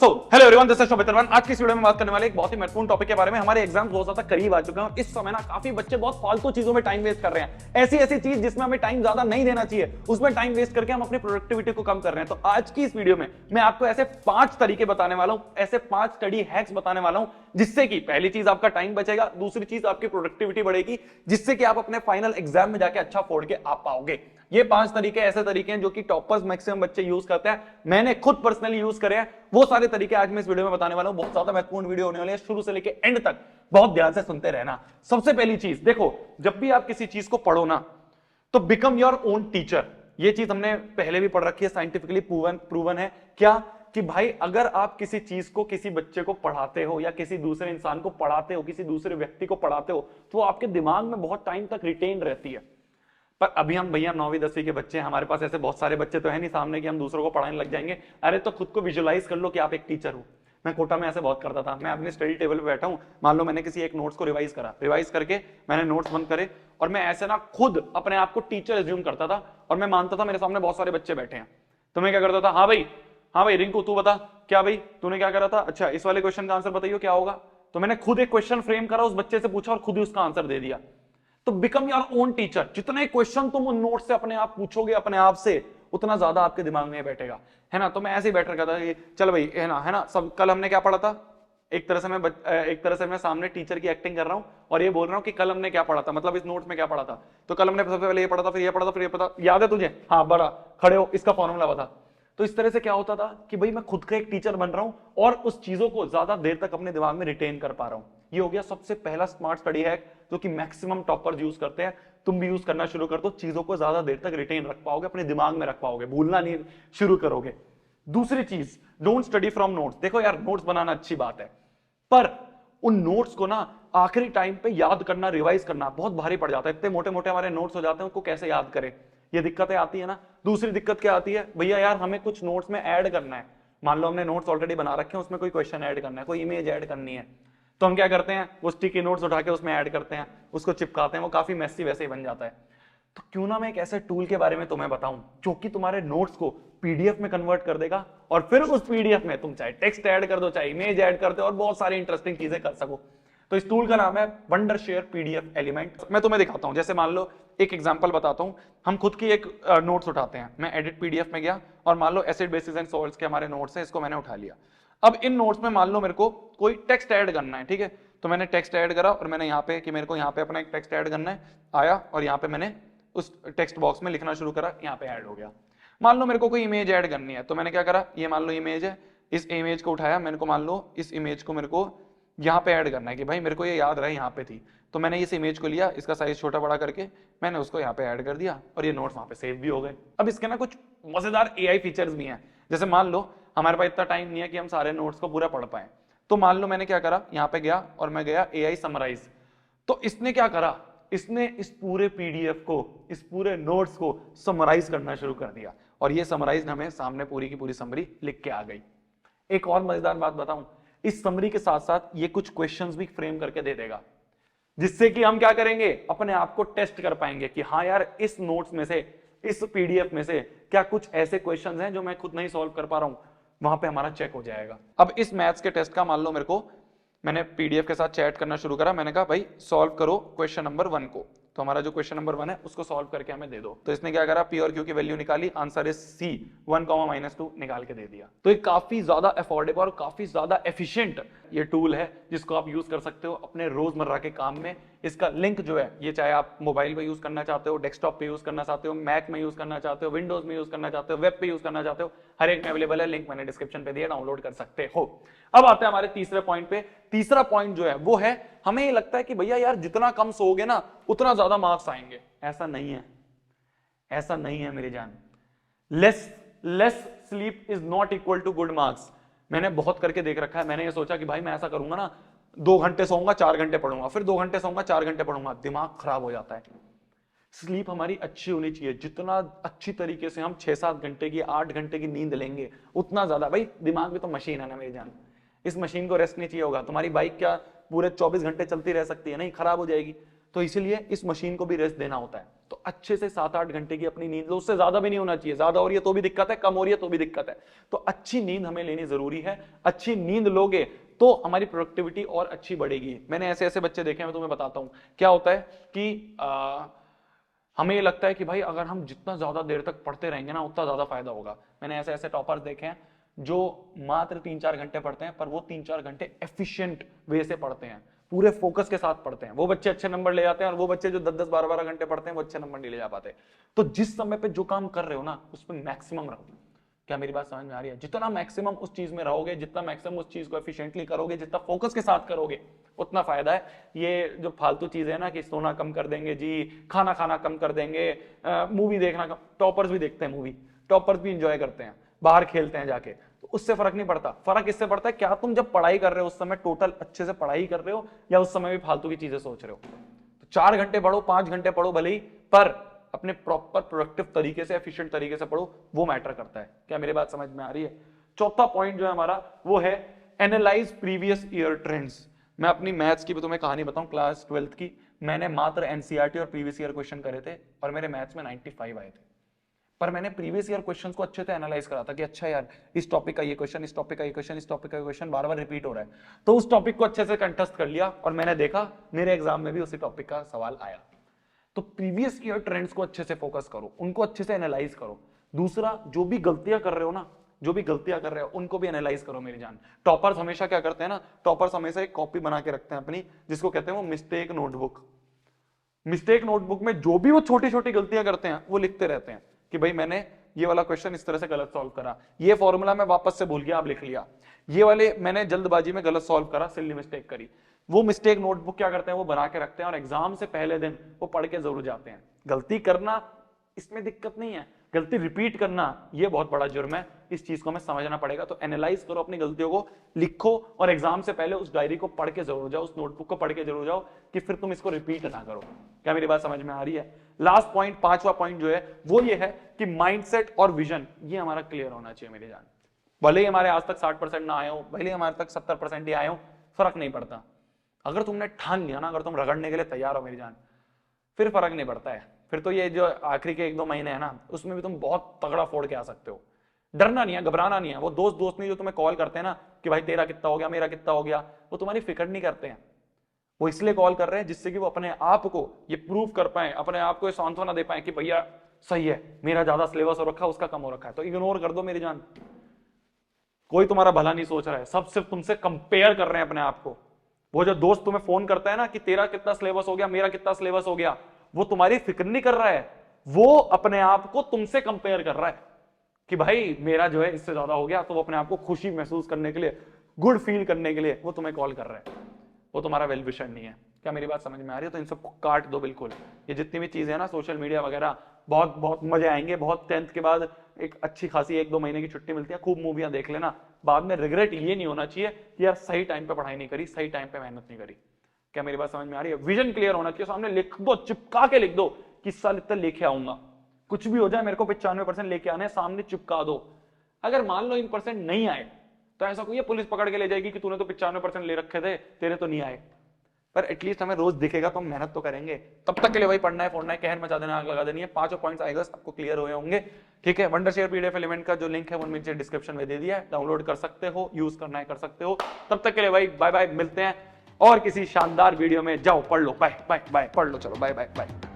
तो hello everyone, this is शोभित अरमान। आज की इस वीडियो में बात करने वाले एक बहुत ही महत्वपूर्ण टॉपिक के बारे में। हमारे एग्जाम बहुत ज्यादा करीब आ चुके हैं और इस समय ना काफी बच्चे बहुत फालतू चीजों में टाइम वेस्ट कर रहे हैं। ऐसी ऐसी चीज जिसमें हमें टाइम ज्यादा नहीं देना चाहिए, उसमें टाइम वेस्ट करके हम अपनी प्रोडक्टिविटी को कम कर रहे हैं। तो आज की इस वीडियो में मैं आपको ऐसे 5 तरीके बताने वाला हूं, ऐसे 5 स्टडी हैक्स बताने वाला हूं, जिससे कि पहली चीज आपका टाइम बचेगा, दूसरी चीज आपकी प्रोडक्टिविटी बढ़ेगी, जिससे कि आप अपने फाइनल एग्जाम में जाके अच्छा फोड़ के आ पाओगे। ये 5 तरीके ऐसे तरीके हैं जो कि टॉपर्स मैक्सिमम बच्चे यूज करते हैं। मैंने खुद पर्सनली यूज करे हैं। वो सारे तरीके आज मैं इस वीडियो में बताने वाला हूं। बहुत ज्यादा महत्वपूर्ण वीडियो होने वाली है, शुरू से लेकर एंड तक बहुत ध्यान से सुनते रहना। सबसे पहली चीज देखो, जब भी आप किसी चीज को पढ़ो ना, तो बिकम योर ओन टीचर। ये चीज हमने पहले भी पढ़ रखी है, साइंटिफिकली प्रूवन है। क्या कि भाई अगर आप किसी चीज को किसी बच्चे को पढ़ाते हो या किसी दूसरे इंसान को पढ़ाते हो, किसी दूसरे व्यक्ति को पढ़ाते हो, तो आपके दिमाग में बहुत टाइम तक रिटेन रहती है। पर अभी हम भैया 9वीं 10वीं के बच्चे हैं, हमारे पास ऐसे बहुत सारे बच्चे तो है नहीं सामने कि हम दूसरों को पढ़ाने लग जाएंगे। अरे तो खुद को विजुअलाइज कर लो कि आप एक टीचर हो। मैं कोटा में ऐसे बहुत करता था। मैं अपने स्टडी टेबल पे बैठा हूं, मान लो मैंने किसी एक नोट्स को रिवाइज करके मैंने नोट्स बंद करे और मैं ऐसे ना खुद अपने आप को टीचर एज्यूम करता था और मैं मानता था मेरे सामने बहुत सारे बच्चे बैठे हैं। तो मैं क्या करता था, हाँ भाई रिंकू तू बता, क्या भाई तूने क्या करा था, अच्छा इस वाले क्वेश्चन का आंसर बताइए क्या होगा। तो मैंने खुद एक क्वेश्चन फ्रेम करा, उस बच्चे से पूछा और खुद ही उसका आंसर दे दिया। तो बिकम योर ओन टीचर। जितने क्वेश्चन तुम उन नोट से अपने आप पूछोगे अपने आप से, उतना ज्यादा आपके दिमाग में बैठेगा, है ना। तो मैं ऐसे ही बैठ रखा था कि चल भाई, है ना सब। कल हमने क्या पढ़ा था, एक तरह से मैं सामने टीचर की एक्टिंग कर रहा हूं और ये बोल रहा हूं कि कल हमने क्या पढ़ा था, मतलब इस नोट्स में क्या पढ़ा था। तो कल हमने सबसे पहले ये पढ़ा था, फिर ये पढ़ा था, फिर ये पढ़ा, याद है तुझे, हाँ बड़ा खड़े हो, इसका फॉर्मूला बता। तो इस तरह से क्या होता था कि भाई मैं खुद का एक टीचर बन रहा हूं और उस चीजों को ज्यादा देर तक अपने दिमाग में रिटेन कर पा रहा हूं। ये हो गया सबसे पहला स्मार्ट स्टडी हैक जो कि मैक्सिमम टॉपर्स यूज करते हैं। तुम भी यूज करना शुरू कर दो, चीजों को ज्यादा देर तक रिटेन रख पाओगे, अपने दिमाग में रख पाओगे, भूलना नहीं शुरू करोगे। दूसरी चीज, डोंट स्टडी फ्रॉम नोट्स। देखो यार, नोट्स बनाना अच्छी बात है, पर उन नोट्स को ना आखिरी टाइम पे याद करना, रिवाइज करना बहुत भारी पड़ जाता है। इतने मोटे मोटे हमारे नोट्स हो जाते हैं, उनको कैसे याद करें, ये दिक्कतें आती है ना। दूसरी दिक्कत क्या आती है, भैया यार हमें कुछ नोट्स में ऐड करना है। मान लो हमने नोट्स ऑलरेडी बना रखे हैं, उसमें कोई क्वेश्चन ऐड करना है, कोई इमेज ऐड करनी है, तो हम क्या करते हैं, वो स्टिकी नोट्स उठा के उसमें ऐड करते हैं, उसको चिपकाते हैं, वो काफी मेसी वैसे ही बन जाता है। तो क्यों ना मैं एक ऐसे टूल के बारे में तुम्हें बताऊं जो कि तुम्हारे नोट्स को पीडीएफ में कन्वर्ट कर देगा और फिर उस पीडीएफ में तुम चाहे टेक्स्ट ऐड कर दो, चाहे इमेज ऐड कर दो और बहुत सारी इंटरेस्टिंग चीजें कर सको। तो इस टूल का नाम है वंडर शेयर पीडीएफ एलिमेंट। मैं तुम्हें दिखाता हूं, जैसे मान लो एक एग्जांपल बताता हूं। हम खुद की एक नोट्स उठाते हैं, मैं एडिट पीडीएफ में गया और मान लो एसिड बेसिस एंड सॉल्ट्स के हमारे नोट्स हैं, इसको मैंने उठा लिया। अब इन नोट्स में मान लो मेरे को कोई टेक्स्ट ऐड करना है, ठीक है। तो मैंने टेक्स्ट ऐड करा और मैंने यहाँ पे कि मेरे को यहाँ पे अपना एक टेक्स्ट ऐड करना है, आया और यहाँ पे मैंने उस टेक्स्ट बॉक्स में लिखना शुरू करा, यहाँ पे ऐड हो गया। मान लो मेरे को कोई इमेज ऐड करनी है, तो मैंने क्या करा, ये मान लो इमेज है, इस इमेज को उठाया, मैंने को मान लो इस इमेज को मेरे को यहाँ पे ऐड करना है कि भाई मेरे को ये याद रहा यहाँ पे थी। तो मैंने इस इमेज को लिया, इसका साइज छोटा बड़ा करके मैंने उसको यहाँ पे ऐड कर दिया और ये नोट्स वहां पे सेव भी हो गए। अब इसके ना कुछ मजेदार एआई फीचर्स भी हैं। जैसे मान लो हमारे पास इतना टाइम नहीं है कि हम सारे नोट्स को पूरा पढ़ पाए, तो मान लो मैंने क्या करा, यहाँ पे गया और मैं गया एआई समराइज। तो इसने क्या करा, इसने इस पूरे पीडीएफ को, इस पूरे नोट्स को समराइज करना शुरू कर दिया और ये समराइज हमें सामने पूरी की पूरी समरी लिख के आ गई। एक और मजेदार बात बताऊं, इस समरी के साथ साथ ये कुछ क्वेश्चंस भी फ्रेम करके दे देगा, जिससे कि हम क्या करेंगे, अपने आप को टेस्ट कर पाएंगे कि हाँ यार इस नोट्स में से, इस पीडीएफ में से क्या कुछ ऐसे क्वेश्चंस हैं जो मैं खुद नहीं सॉल्व कर पा रहा हूं, वहां पे हमारा चेक हो जाएगा। अब इस मैथ्स के टेस्ट का मान लो मेरे को, मैंने पीडीएफ के साथ चैट करना शुरू करा, मैंने कहा भाई सॉल्व करो क्वेश्चन नंबर 1 को। तो हमारा जो क्वेश्चन नंबर 1 है उसको सॉल्व करके हमें दे दो। तो इसने क्या करा, पी और क्यू की वैल्यू निकाली, आंसर इज सी, 1, -2 निकाल के दे दिया। तो ये काफी ज्यादा अफोर्डेबल और काफी ज्यादा एफिशिएंट ये टूल है, जिसको आप यूज कर सकते हो अपने रोजमर्रा के काम में। इसका लिंक जो है, ये चाहे आप मोबाइल पे यूज करना चाहते हो, डेस्कटॉप पे यूज करना चाहते हो, मैक में यूज करना चाहते हो, विंडोज में यूज करना चाहते हो, वेब पे यूज करना चाहते हो, हर एक में अवेलेबल है। लिंक मैंने डिस्क्रिप्शन पे दिया, डाउनलोड कर सकते हो। अब आते हैं हमारे तीसरे पॉइंट पे। तीसरा पॉइंट जो है वो है, हमें ये लगता है कि भैया यार जितना कम सोओगे ना उतना ज्यादा मार्क्स आएंगे। ऐसा नहीं है, ऐसा नहीं है मेरी जान। Less sleep is not equal to good marks. मैंने बहुत करके देख रखा है। मैंने ये सोचा कि भाई मैं ऐसा करूंगा ना, 2 घंटे सोऊंगा 4 घंटे पढ़ूंगा, फिर 2 घंटे सोऊंगा 4 घंटे पढ़ूंगा, दिमाग खराब हो जाता है। स्लीप हमारी अच्छी होनी चाहिए। जितना अच्छी तरीके से हम 6-7 घंटे की, 8 घंटे की नींद लेंगे उतना ज्यादा। भाई दिमाग भी तो मशीन है ना मेरी जान, इस मशीन को रेस्ट नहीं चाहिए होगा। तुम्हारी बाइक क्या पूरे 24 घंटे चलती रह सकती है? नहीं, खराब हो जाएगी। तो इसीलिए इस मशीन को भी रेस्ट देना होता है। तो अच्छे से 7-8 घंटे की अपनी नींद लो, उससे ज्यादा भी नहीं होना चाहिए, ज्यादा हो रही है तो भी दिक्कत है, कम हो रही है तो भी दिक्कत है। तो अच्छी नींद हमें लेनी जरूरी है, अच्छी नींद लोगे तो हमारी प्रोडक्टिविटी और अच्छी बढ़ेगी। मैंने ऐसे ऐसे बच्चे देखे हैं, मैं तुम्हें बताता हूं क्या होता है कि हमें ये लगता है कि भाई अगर हम जितना ज्यादा देर तक पढ़ते रहेंगे ना उतना ज्यादा फायदा होगा। मैंने ऐसे ऐसे टॉपर्स देखे हैं जो मात्र 3-4 घंटे पढ़ते हैं, पर वो 3-4 घंटे एफिशिएंट वे से पढ़ते हैं, पूरे फोकस के साथ पढ़ते हैं। वो बच्चे अच्छे नंबर ले जाते हैं, और वो बच्चे जो 10-10 12-12 घंटे पढ़ते हैं वो अच्छे नंबर नहीं ले जा पाते। तो जिस समय पे जो काम कर रहे हो ना उस पर मैक्सिमम रहो। क्या मेरी बात समझ में आ रही है? जितना मैक्सिमम उस चीज में रहोगे, जितना मैक्सिमम उस चीज को एफिशिएंटली करोगे, जितना फोकस के साथ करोगे उतना फायदा है। ये जो फालतू चीजें है ना कि सोना कम कर देंगे जी, खाना खाना कम कर देंगे, मूवी देखना कम, टॉपर्स भी देखते हैं मूवी, टॉपर्स भी इंजॉय करते हैं, बाहर खेलते हैं जाके, तो उससे फर्क नहीं पड़ता। फर्क इससे पड़ता है क्या तुम जब पढ़ाई कर रहे हो उस समय टोटल अच्छे से पढ़ाई कर रहे हो या उस समय भी फालतू की चीजें सोच रहे हो। तो 4 घंटे पढ़ो, 5 घंटे पढ़ो भले ही, पर अपने प्रॉपर प्रोडक्टिव तरीके से, एफिशिएंट तरीके से पढ़ो, वो मैटर करता है। क्या मेरी बात समझ में आ रही है? चौथा पॉइंट जो है हमारा वो है एनालाइज प्रीवियस ईयर ट्रेंड्स। मैं अपनी मैथ्स की भी तुम्हें कहानी बताऊं, क्लास 12th की, मैंने मात्र एनसीईआरटी और प्रीवियस ईयर क्वेश्चन करे थे और मेरे मैथ्स में 95 आए थे, पर मैंने प्रीवियस ईयर क्वेश्चंस को अच्छे से एनालाइज करा था कि अच्छा यार इस टॉपिक का ये क्वेश्चन, इस टॉपिक का ये क्वेश्चन, इस टॉपिक का ये क्वेश्चन बार बार रिपीट हो रहा है, तो उस टॉपिक को अच्छे से कंटेस्ट कर लिया और मैंने देखा मेरे एग्जाम में भी उसी टॉपिक का सवाल आया। तो प्रीवियस ईयर ट्रेंड्स को अच्छे से फोकस करो, उनको अच्छे से एनालाइज करो। दूसरा, जो भी गलतियां कर रहे हो ना, जो भी गलतियां कर रहे हो उनको भी एनालाइज करो मेरी जान। टॉपर्स हमेशा क्या करते हैं ना, टॉपर्स हमेशा एक कॉपी बना के रखते हैं अपनी, जिसको कहते हैं वो मिस्टेक नोटबुक। मिस्टेक नोटबुक में जो भी वो छोटी छोटी गलतियां करते हैं वो लिखते रहते हैं कि भाई मैंने ये वाला क्वेश्चन इस तरह से गलत सॉल्व करा, ये फॉर्मूला मैं वापस से भूल गया, आप लिख लिया, ये वाले मैंने जल्दबाजी में गलत सॉल्व करा, सिली मिस्टेक करी। वो मिस्टेक नोटबुक क्या करते हैं, वो बना के रखते हैं और एग्जाम से पहले दिन वो पढ़ के जरूर जाते हैं। गलती करना इसमें दिक्कत नहीं है, गलती रिपीट करना ये बहुत बड़ा जुर्म है, इस चीज को हमें समझना पड़ेगा। तो एनालाइज करो अपनी गलतियों को, लिखो और एग्जाम से पहले उस डायरी को पढ़ के जरूर जाओ, उस नोटबुक को पढ़ के जरूर जाओ कि फिर तुम इसको रिपीट ना करो। क्या मेरी बात समझ में आ रही है? लास्ट पॉइंट, 5वां पॉइंट जो है वो ये है कि माइंडसेट और विजन ये हमारा क्लियर होना चाहिए मेरी जान। भले ही हमारे आज तक 60% ना आए हो, भले ही हमारे तक 70% ही आए हो, फर्क नहीं पड़ता। अगर तुमने ठान लिया ना, अगर तुम रगड़ने के लिए तैयार हो मेरी जान, फिर फर्क नहीं पड़ता है। फिर तो ये जो आखिरी के 1-2 महीने है ना, उसमें भी तुम बहुत तगड़ा फोड़ के आ सकते हो। डरना नहीं है, घबराना नहीं है। वो दोस्त नहीं जो तुम्हें कॉल करते हैं ना कि भाई तेरा कितना हो गया, मेरा कितना हो गया, वो तुम्हारी फिक्र नहीं करते हैं। वो इसलिए कॉल कर रहे हैं जिससे कि वो अपने आप को ये प्रूव कर पाए, अपने आप को ये सांत्वना दे पाए कि भैया सही है, मेरा ज्यादा सिलेबस हो रखा है, उसका कम हो रखा है। तो इग्नोर कर दो मेरी जान, कोई तुम्हारा भला नहीं सोच रहा है, सब सिर्फ तुमसे कंपेयर कर रहे हैं अपने आप को। वो जो दोस्त तुम्हें फोन करता है ना कि तेरा कितना सिलेबस हो गया, मेरा कितना सिलेबस हो गया, वो तुम्हारी फिक्र नहीं कर रहा है, वो अपने आप को तुमसे कंपेयर कर रहा है कि भाई मेरा जो है इससे ज्यादा हो गया। तो वो अपने आप को खुशी महसूस करने के लिए, गुड फील करने के लिए वो तुम्हें कॉल कर रहा है, वो तुम्हारा वेल विशर नहीं है। क्या मेरी बात समझ में आ रही है? तो इन सबको काट दो बिल्कुल। ये जितनी भी चीजें हैं ना, सोशल मीडिया वगैरह, बहुत बहुत मजे आएंगे, बहुत 10th के बाद एक अच्छी खासी 1-2 महीने की छुट्टी मिलती है, खूब मूवियां देख लेना, बाद में रिग्रेट ये नहीं होना चाहिए कि यार सही टाइम पे पढ़ाई नहीं करी, सही टाइम पे मेहनत नहीं करी। क्या मेरी बात समझ में आ रही है? विजन क्लियर होना चाहिए, सामने लिख दो, चिपका के लिख दो कि इस साल इतना लेके आऊंगा, कुछ भी हो जाए मेरे को 95% लेके आने, सामने चिपका दो। अगर मान लो इन परसेंट नहीं आए तो ऐसा कोई पुलिस पकड़ के ले जाएगी कि तूने तो 95% ले रखे थे, तेरे तो नहीं आए, पर एटलीस्ट हमें रोज दिखेगा तो हम मेहनत तो करेंगे। तब तक के लिए भाई पढ़ना है, फोड़ना है, कहर मचा देना, आग लगा देनी है। 5 पॉइंट्स आएगा आपको क्लियर हुए होंगे, ठीक है। वंडरशेयर पीडीएफ एलिमेंट का जो लिंक है वो नीचे डिस्क्रिप्शन में दे दिया है, डाउनलोड कर सकते हो, यूज करना है कर सकते हो। तब तक के लिए भाई बाय बाय, मिलते हैं और किसी शानदार वीडियो में। जाओ पढ़ लो, बाय बाय बाय, पढ़ लो, चलो बाय बाय बाय।